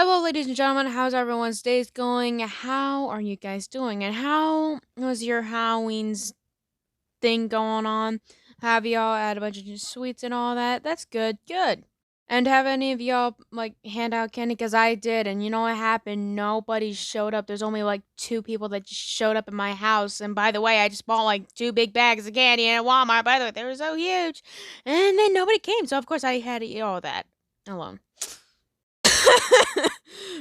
Hello, ladies and gentlemen. How's everyone's days going? How are you guys doing? And how was your Halloween's thing going on? Have y'all had a bunch of sweets and all that? That's good. Good. And have any of y'all hand out candy? Cause I did, and you know what happened? Nobody showed up. There's only like two people that just showed up at my house. And by the way, I just bought like two big bags of candy at Walmart. By the way, they were so huge. And then nobody came, so of course I had to eat all that alone.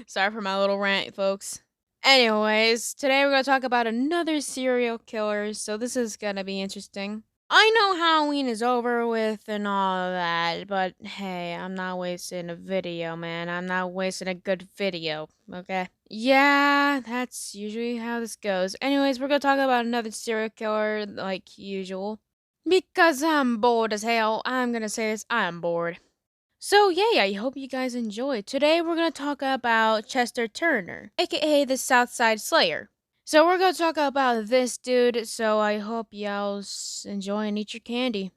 Sorry for my little rant, folks. Anyways, today we're going to talk about another serial killer, so this is going to be interesting. I know Halloween is over with and all of that, but hey, I'm not wasting a video, man. I'm not wasting a good video, okay? Yeah, that's usually how this goes. Anyways, we're going to talk about another serial killer, like usual. Because I'm bored as hell, I'm going to say this, I'm bored. So, yeah, I hope you guys enjoy. Today, we're going to talk about Chestor Turner, aka the Southside Slayer. So, we're going to talk about this dude, so I hope y'all enjoy and eat your candy.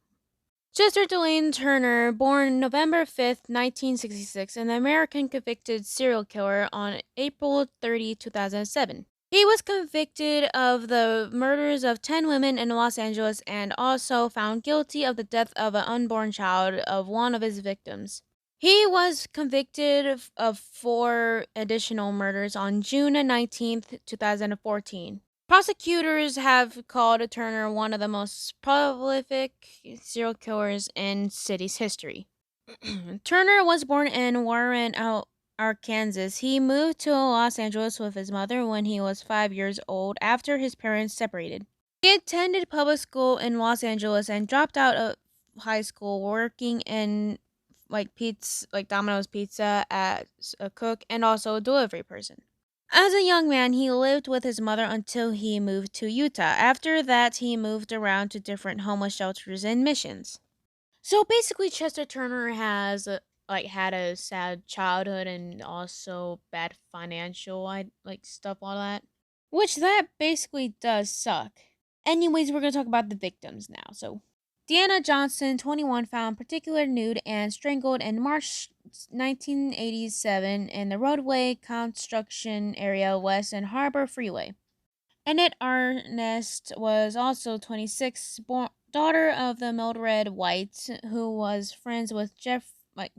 Chestor Delane Turner, born November 5th, 1966, an American convicted serial killer on April 30, 2007. He was convicted of the murders of 10 women in Los Angeles and also found guilty of the death of an unborn child of one of his victims. He was convicted of 4 additional murders on June 19th, 2014. Prosecutors have called Turner one of the most prolific serial killers in city's history. Turner was born in Warren, Arkansas. He moved to Los Angeles with his mother when he was 5 years old after his parents separated. He attended public school in Los Angeles and dropped out of high school working in Domino's Pizza as a cook and also a delivery person. As a young man, he lived with his mother until he moved to Utah. After that, he moved around to different homeless shelters and missions. So basically, Chester Turner has had a sad childhood and also bad financial stuff, all that, which that basically does suck. Anyways, we're gonna talk about the victims now. So, Deanna Johnson, 21, found particular nude and strangled in March 1987 in the roadway construction area west and Harbor Freeway. Annette Arnest was also 26, daughter of the Mildred White, who was friends with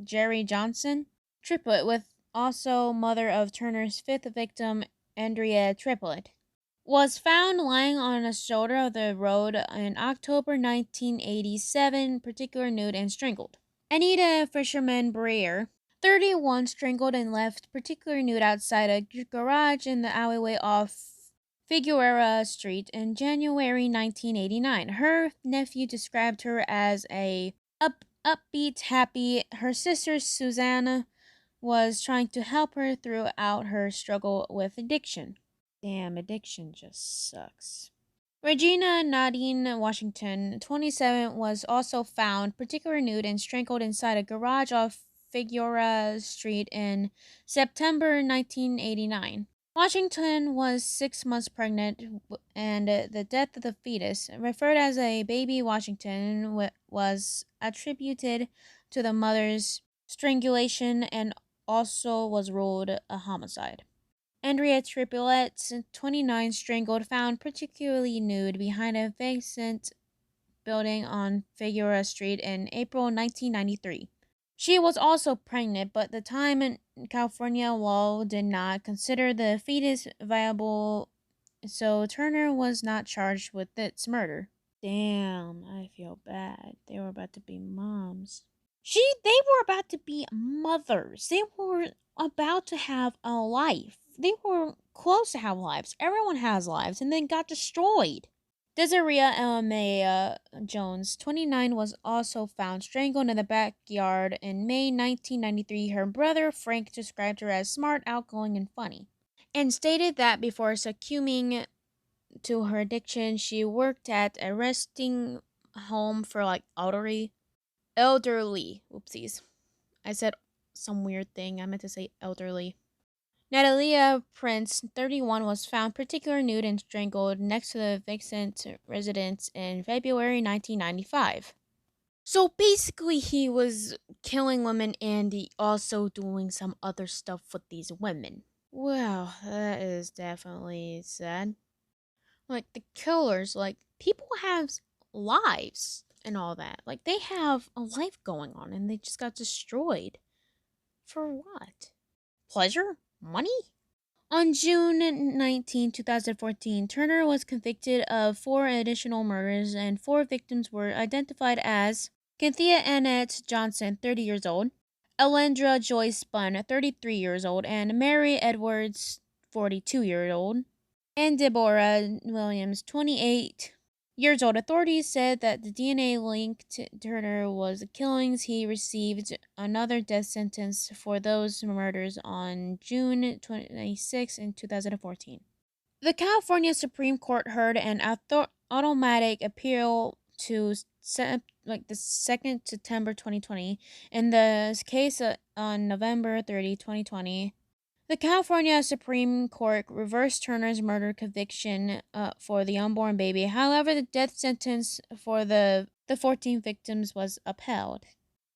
Jerry Johnson, triplet, with also mother of Turner's fifth victim, Andrea Triplet, was found lying on a shoulder of the road in October 1987, particular nude and strangled. Anita Fisherman Breyer, 31, strangled and left particular nude outside a garage in the alleyway off Figueroa Street in January 1989. Her nephew described her as upbeat, happy. Her sister Susanna was trying to help her throughout her struggle with addiction. Damn, addiction just sucks. Regina Nadine Washington, 27, was also found particular nude and strangled inside a garage off Figueroa Street in September 1989. Washington was 6 months pregnant, and the death of the fetus, referred as a baby Washington, was attributed to the mother's strangulation and also was ruled a homicide. Andrea Triplet, 29, strangled, found particularly nude behind a vacant building on Figueroa Street in April 1993. She was also pregnant, but the time in California law did not consider the fetus viable, so Turner was not charged with its murder. Damn, I feel bad. They were about to be moms. They were about to be mothers. They were about to have a life. They were close to have lives. Everyone has lives, and then got destroyed. Desiree Elmea Jones, 29, was also found strangled in the backyard in May 1993. Her brother Frank described her as smart, outgoing, and funny, and stated that before succumbing to her addiction, she worked at a resting home for elderly. Oopsies. I said some weird thing. I meant to say elderly. Natalia Prince, 31, was found particular nude and strangled next to the Vixent residence in February 1995. So basically, he was killing women and he also doing some other stuff with these women. Well, that is definitely sad. Like the killers, like people have lives and all that. Like they have a life going on and they just got destroyed. For what? Pleasure? Money? On June 19, 2014, Turner was convicted of 4 additional murders, and 4 victims were identified as Cynthia Annette Johnson, 30 years old, Alendra Joyce Bunn, 33 years old, and Mary Edwards, 42-year old, and Deborah Williams, 28 years old. Authorities said that the DNA linked to Turner was the killings. He received another death sentence for those murders on June 26 in 2014. The California Supreme Court heard an automatic appeal to the 2nd September 2020 in the case on November 30, 2020. The California Supreme Court reversed Turner's murder conviction for the unborn baby. However, the death sentence for the 14 victims was upheld.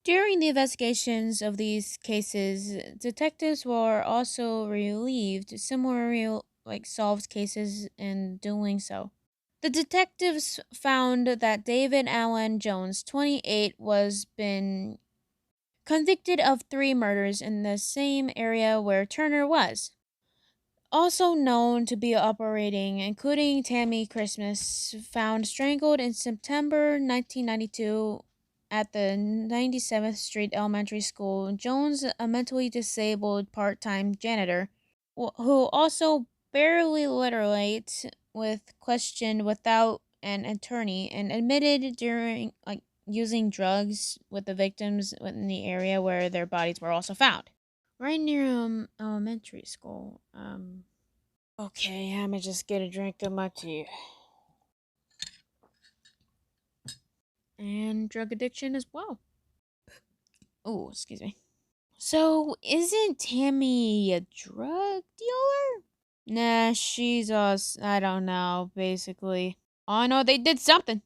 During the investigations of these cases, detectives were also relieved similar solved cases in doing so. The detectives found that David Allen Jones, 28, was been convicted of 3 murders in the same area where Turner was. Also known to be operating, including Tammy Christmas, found strangled in September 1992 at the 97th Street Elementary School. Jones, a mentally disabled part time janitor, who also barely literate, with questioned without an attorney, and admitted during using drugs with the victims in the area where their bodies were also found. Right near elementary school. Okay, I'ma just get a drink of my tea. And drug addiction as well. Oh, excuse me. So, isn't Tammy a drug dealer? Nah, she's I don't know, basically. Oh, I know they did something.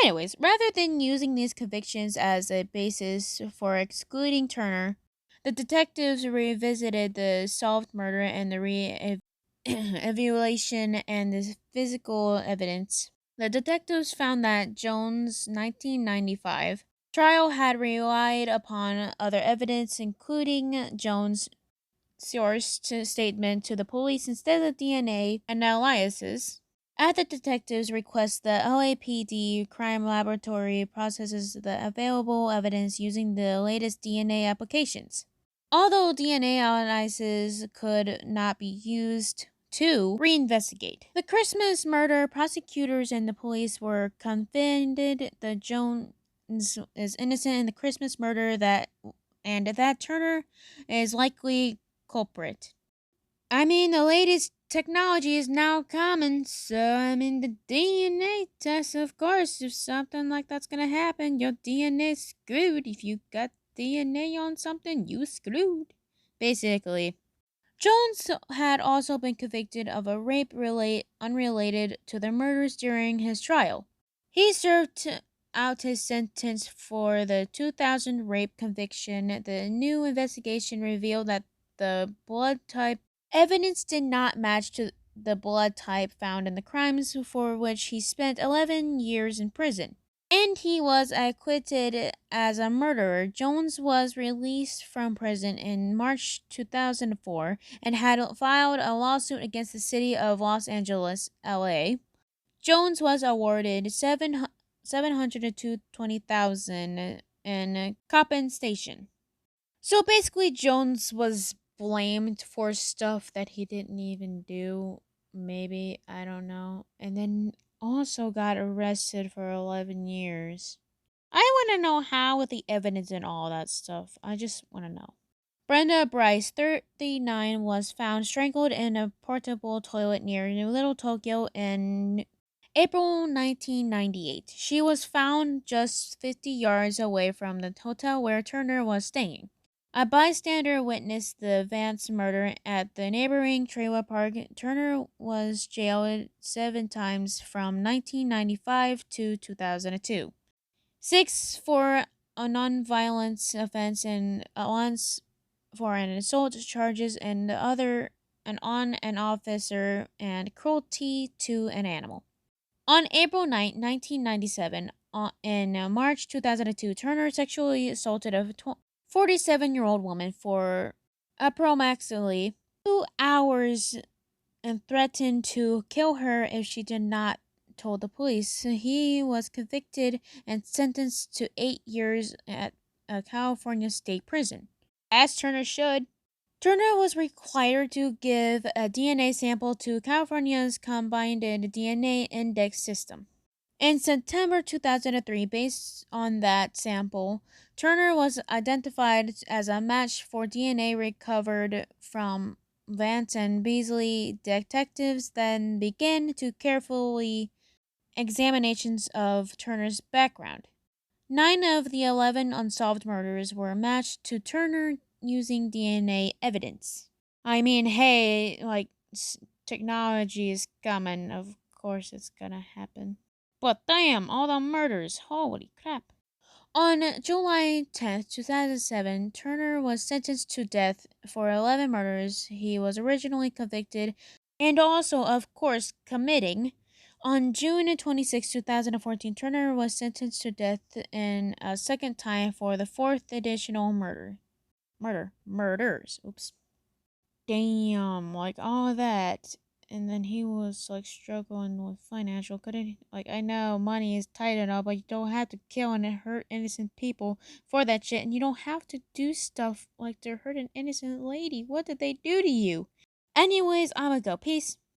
Anyways, rather than using these convictions as a basis for excluding Turner, the detectives revisited the solved murder and the evaluation and the physical evidence. The detectives found that Jones' 1995 trial had relied upon other evidence, including Jones' sourced statement to the police instead of DNA analysis. At the detectives' request, the LAPD crime laboratory processes the available evidence using the latest DNA applications. Although DNA analysis could not be used to reinvestigate the Christmas murder, prosecutors and the police were convinced that Jones is innocent in the Christmas murder and that Turner is likely culprit. I mean, the latest technology is now common, so the DNA test, of course, if something like that's gonna happen, your DNA's screwed. If you got DNA on something, you screwed. Basically. Jones had also been convicted of a rape unrelated to the murders during his trial. He served out his sentence for the 2000 rape conviction. The new investigation revealed that the blood type evidence did not match to the blood type found in the crimes for which he spent 11 years in prison. And he was acquitted as a murderer. Jones was released from prison in March 2004 and had filed a lawsuit against the city of Los Angeles, LA. Jones was awarded $720,000 in compensation. So basically, Jones was blamed for stuff that he didn't even do. Maybe, I don't know. And then also got arrested for 11 years. I want to know how with the evidence and all that stuff. I just want to know. Brenda Bryce, 39, was found strangled in a portable toilet near Little Tokyo in April 1998. She was found just 50 yards away from the hotel where Turner was staying. A bystander witnessed the Vance murder at the neighboring trailer park. Turner was jailed 7 times from 1995 to 2002. 6 for a non-violence offense, and once for an assault charges, and the other an on an officer and cruelty to an animal. On April 9, 1997, in March 2002, Turner sexually assaulted a 47-year-old woman for approximately 2 hours and threatened to kill her if she did not tell the police. He was convicted and sentenced to 8 years at a California state prison. As Turner should. Turner was required to give a DNA sample to California's combined DNA index system. In September 2003, based on that sample, Turner was identified as a match for DNA recovered from Vance and Beasley. Detectives then began to carefully examinations of Turner's background. 9 of the 11 unsolved murders were matched to Turner using DNA evidence. I mean, hey, like, technology is coming. Of course, it's gonna happen. But damn, all the murders. Holy crap. On July 10th, 2007, Turner was sentenced to death for 11 murders he was originally convicted and also, of course, committing. On June 26, 2014, Turner was sentenced to death in a second time for the fourth additional murders. Oops. Damn, like all of that. And then he was like struggling with financial. Couldn't, like, I know money is tight and all, but you don't have to kill and hurt innocent people for that shit. And you don't have to do stuff like to hurt an innocent lady. What did they do to you? Anyways, I'ma go. Peace.